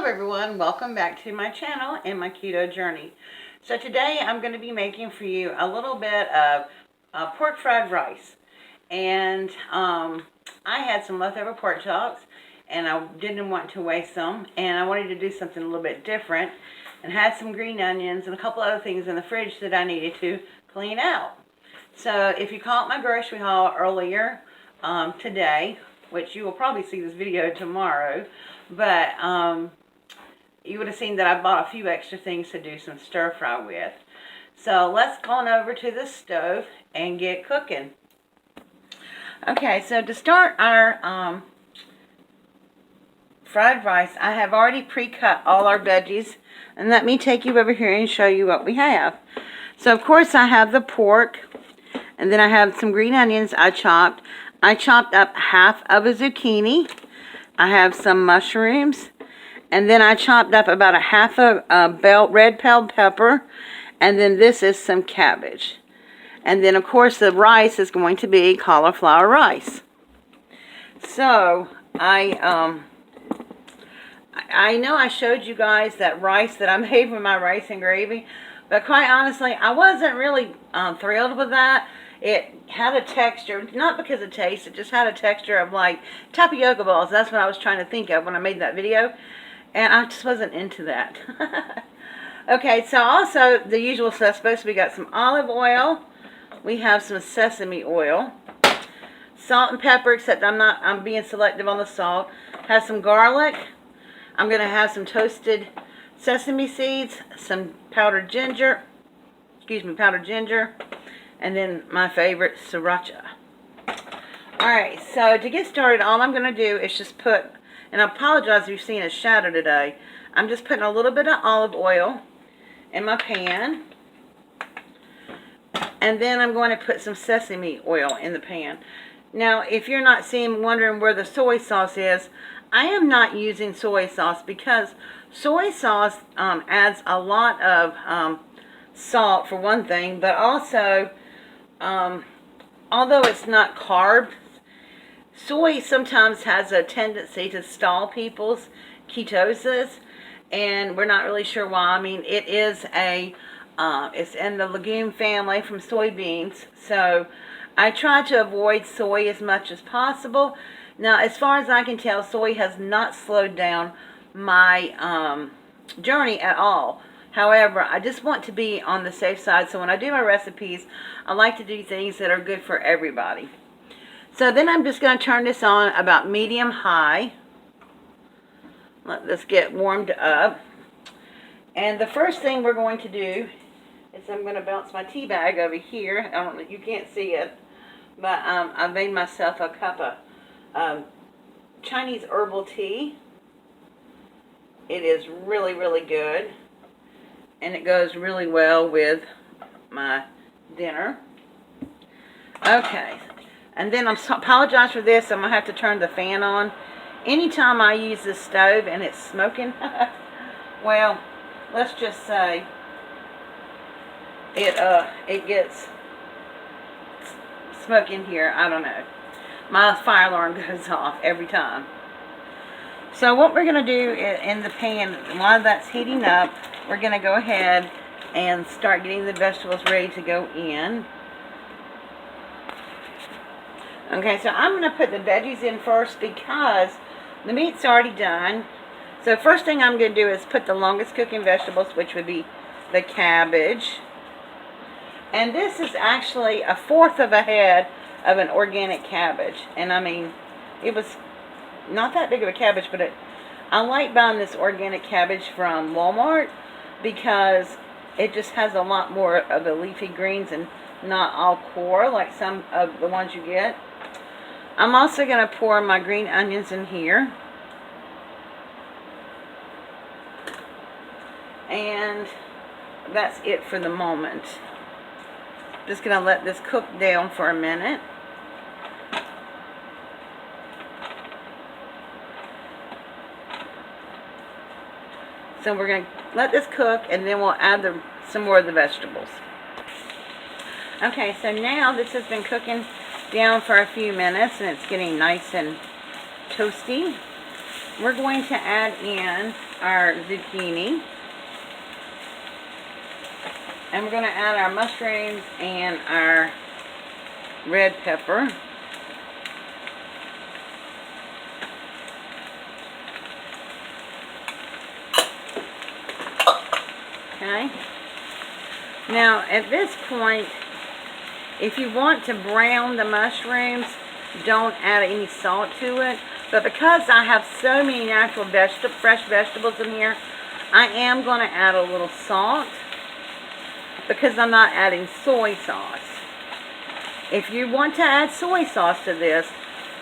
everyone, welcome back to my channel and my keto journey. So today I'm going to be making for you a little bit of pork fried rice. And I had some leftover pork chops and I didn't want to waste them, and I wanted to do something a little bit different, and had some green onions and a couple other things in the fridge that I needed to clean out. So if you caught my grocery haul earlier today, which you will probably see this video tomorrow, but you would have seen that I bought a few extra things to do some stir fry with. So let's go on over to the stove and get cooking. Okay, so to start our fried rice, I have already pre-cut all our veggies, and let me take you over here and show you what we have. So of course I have the pork, and then I have some green onions I chopped. I chopped up half of a zucchini. I have some mushrooms, and then I chopped up about a half a red bell pepper, and then this is some cabbage. And then of course the rice is going to be cauliflower rice. So I know I showed you guys that rice that I made with my rice and gravy, but quite honestly I wasn't really thrilled with that. It had a texture, not because of taste, it just had a texture of like tapioca balls. That's what I was trying to think of when I made that video, and I just wasn't into that. Okay, so also the usual suspects. We got some olive oil, we have some sesame oil, salt and pepper, except I'm being selective on the salt. Have some garlic. I'm going to have some toasted sesame seeds, some powdered ginger, and then my favorite, sriracha. Alright, so to get started, all I'm going to do is just put, and I apologize if you've seen a shadow today, I'm just putting a little bit of olive oil in my pan, and then I'm going to put some sesame oil in the pan. Now, if you're not wondering where the soy sauce is, I am not using soy sauce because soy sauce adds a lot of salt for one thing, but also although it's not carbs, soy sometimes has a tendency to stall people's ketosis, and we're not really sure why. I mean, it is it's in the legume family from soybeans, so I try to avoid soy as much as possible. Now, as far as I can tell, soy has not slowed down my journey at all. However, I just want to be on the safe side, so when I do my recipes, I like to do things that are good for everybody. So then I'm just going to turn this on about medium-high. Let this get warmed up. And the first thing we're going to do is I'm going to bounce my tea bag over here. I don't know, you can't see it, but I made myself a cup of Chinese herbal tea. It is really, really good, and it goes really well with my dinner. Okay, and then apologize for this. I'm going to have to turn the fan on. Anytime I use this stove and it's smoking, well, let's just say it gets smoke in here. I don't know. My fire alarm goes off every time. So what we're going to do in the pan, while that's heating up, we're going to go ahead and start getting the vegetables ready to go in. Okay, so I'm going to put the veggies in first because the meat's already done. So first thing I'm going to do is put the longest cooking vegetables, which would be the cabbage. And this is actually a fourth of a head of an organic cabbage. And I mean, it was not that big of a cabbage, but I like buying this organic cabbage from Walmart because it just has a lot more of the leafy greens and not all core like some of the ones you get. I'm also going to pour my green onions in here. And that's it for the moment. Just going to let this cook down for a minute. So we're going to let this cook, and then we'll add some more of the vegetables. Okay, so now this has been cooking down for a few minutes, and it's getting nice and toasty. We're going to add in our zucchini. And we're going to add our mushrooms and our red pepper. Okay. Now, at this point, if you want to brown the mushrooms, don't add any salt to it. But because I have so many natural fresh vegetables in here, I am going to add a little salt because I'm not adding soy sauce. If you want to add soy sauce to this,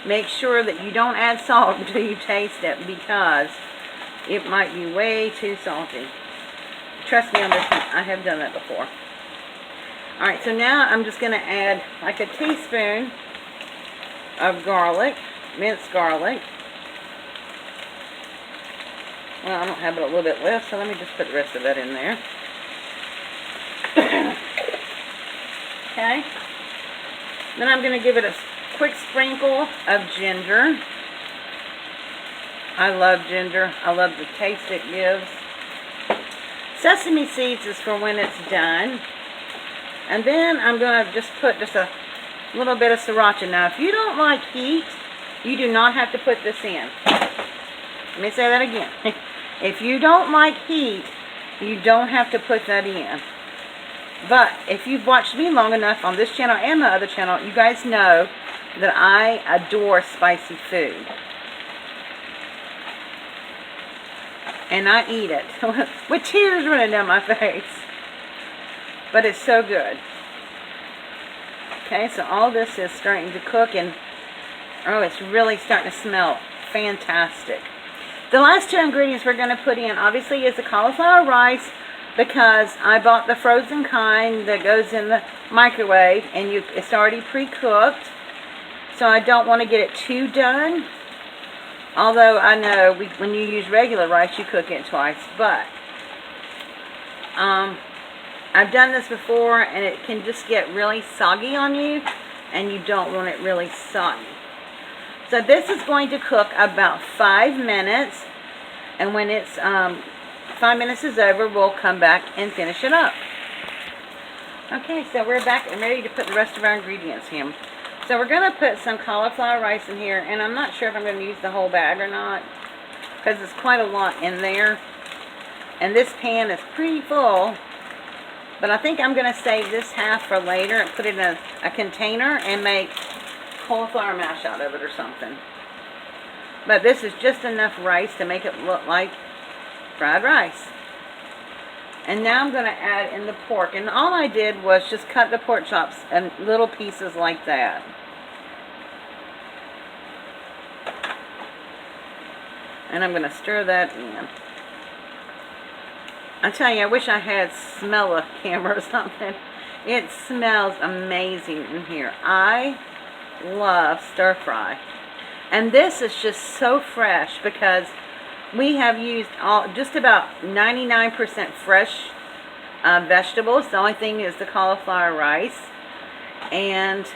make sure that you don't add salt until you taste it because it might be way too salty. Trust me on this one, I have done that before. Alright, so now I'm just going to add like a teaspoon of garlic, minced garlic. Well, I don't have it a little bit left, so let me just put the rest of that in there. Okay. Then I'm going to give it a quick sprinkle of ginger. I love ginger. I love the taste it gives. Sesame seeds is for when it's done. And then I'm going to just put just a little bit of sriracha. Now, if you don't like heat, you do not have to put this in. Let me say that again. If you don't like heat, you don't have to put that in. But if you've watched me long enough on this channel and my other channel, you guys know that I adore spicy food. And I eat it with tears running down my face. But it's so good. Okay, so all this is starting to cook and oh, it's really starting to smell fantastic. The last two ingredients we're going to put in obviously is the cauliflower rice because I bought the frozen kind that goes in the microwave and it's already pre-cooked. So I don't want to get it too done. Although I know when you use regular rice, you cook it twice. But I've done this before, and it can just get really soggy on you, and you don't want it really soggy. So this is going to cook about 5 minutes, and when it's 5 minutes is over, we'll come back and finish it up. Okay, so we're back and ready to put the rest of our ingredients in. So we're going to put some cauliflower rice in here, and I'm not sure if I'm going to use the whole bag or not, because it's quite a lot in there. And this pan is pretty full, but I think I'm going to save this half for later and put it in a container and make cauliflower mash out of it or something. But this is just enough rice to make it look like fried rice. And now I'm going to add in the pork. And all I did was just cut the pork chops in little pieces like that. And I'm going to stir that in. I tell you, I wish I had smell a camera or something. It smells amazing in here. I love stir fry. And this is just so fresh because we have used just about 99% fresh vegetables. The only thing is the cauliflower rice. And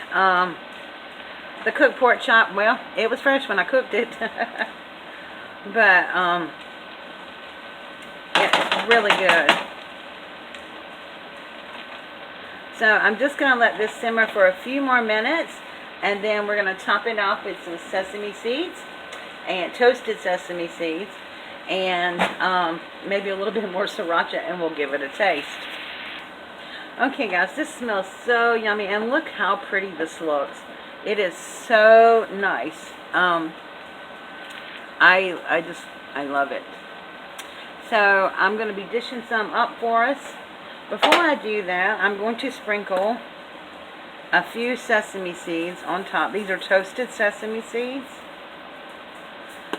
the cooked pork chop, well, it was fresh when I cooked it. But it's really good. So I'm just going to let this simmer for a few more minutes. And then we're going to top it off with some sesame seeds. And toasted sesame seeds, and maybe a little bit more sriracha, and we'll give it a taste. Okay guys, this smells so yummy, and look how pretty this looks. It is so nice. I love it. So I'm going to be dishing some up for us. Before I do that, I'm going to sprinkle a few sesame seeds on top. These are toasted sesame seeds.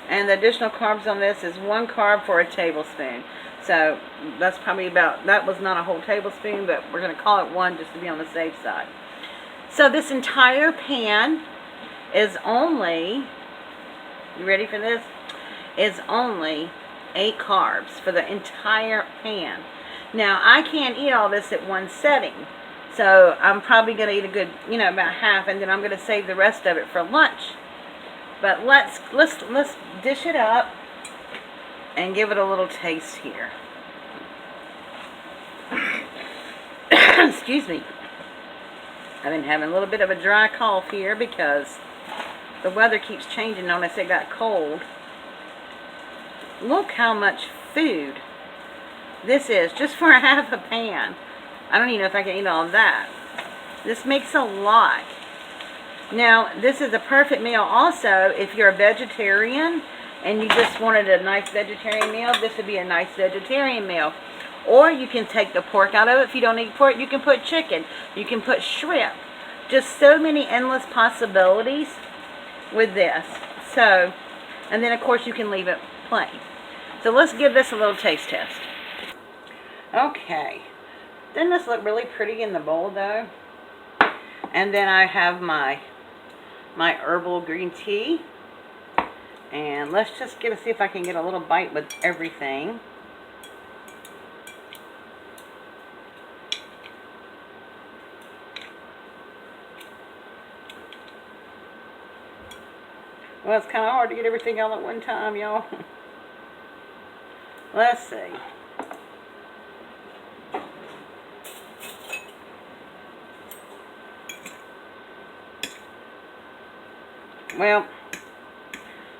And the additional carbs on this is 1 carb for a tablespoon. So that's probably about, that was not a whole tablespoon, but we're going to call it 1 just to be on the safe side. So this entire pan is only, you ready for this? Is only 8 carbs for the entire pan. Now I can't eat all this at one setting. So I'm probably going to eat a good, about half, and then I'm going to save the rest of it for lunch. But let's dish it up. and give it a little taste here. Excuse me. I've been having a little bit of a dry cough here because the weather keeps changing on us. It got cold. Look how much food this is just for a half a pan. I don't even know if I can eat all of that. This makes a lot. Now, this is a perfect meal also if you're a vegetarian and you just wanted a nice vegetarian meal. This would be a nice vegetarian meal. Or you can take the pork out of it. If you don't eat pork, you can put chicken. You can put shrimp. Just so many endless possibilities with this. So, and then of course you can leave it plain. So let's give this a little taste test. Okay. Doesn't this look really pretty in the bowl though? And then I have my herbal green tea. And let's just see if I can get a little bite with everything. Well, it's kind of hard to get everything all at one time, y'all. Let's see. Well,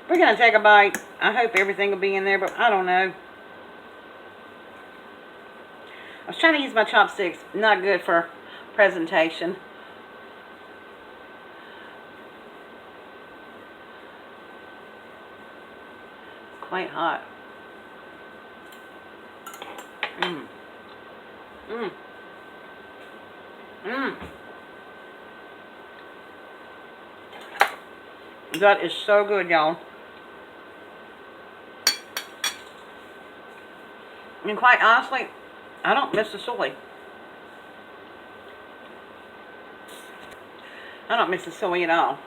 we're going to take a bite. I hope everything will be in there, but I don't know. I was trying to use my chopsticks. Not good for presentation. Quite hot. Mmm. Mmm. Mmm. That is so good, y'all. And quite honestly, I don't miss the soy. I don't miss the soy at all.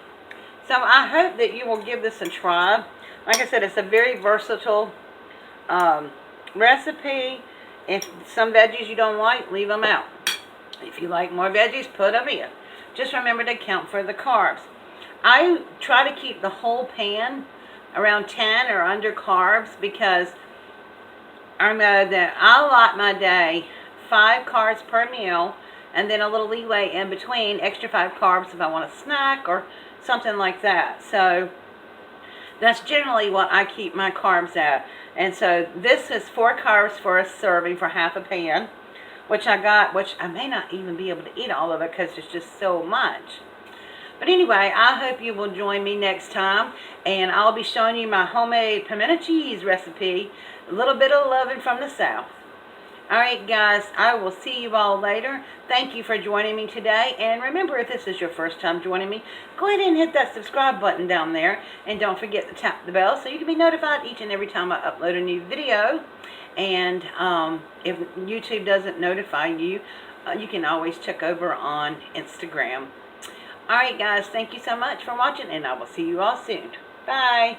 So I hope that you will give this a try. Like I said, it's a very versatile recipe. If some veggies you don't like, leave them out. If you like more veggies, put them in. Just remember to count for the carbs. I try to keep the whole pan around 10 or under carbs because I know that I allot my day 5 carbs per meal and then a little leeway in between, extra 5 carbs if I want a snack or something like that. So that's generally what I keep my carbs at. And so this is 4 carbs for a serving for half a pan, which I got, which I may not even be able to eat all of it because there's just so much. But anyway, I hope you will join me next time, and I'll be showing you my homemade pimento cheese recipe, a little bit of loving from the South. Alright guys, I will see you all later. Thank you for joining me today, and remember, if this is your first time joining me, go ahead and hit that subscribe button down there, and don't forget to tap the bell so you can be notified each and every time I upload a new video. And if YouTube doesn't notify you, you can always check over on Instagram. Alright guys, thank you so much for watching, and I will see you all soon. Bye!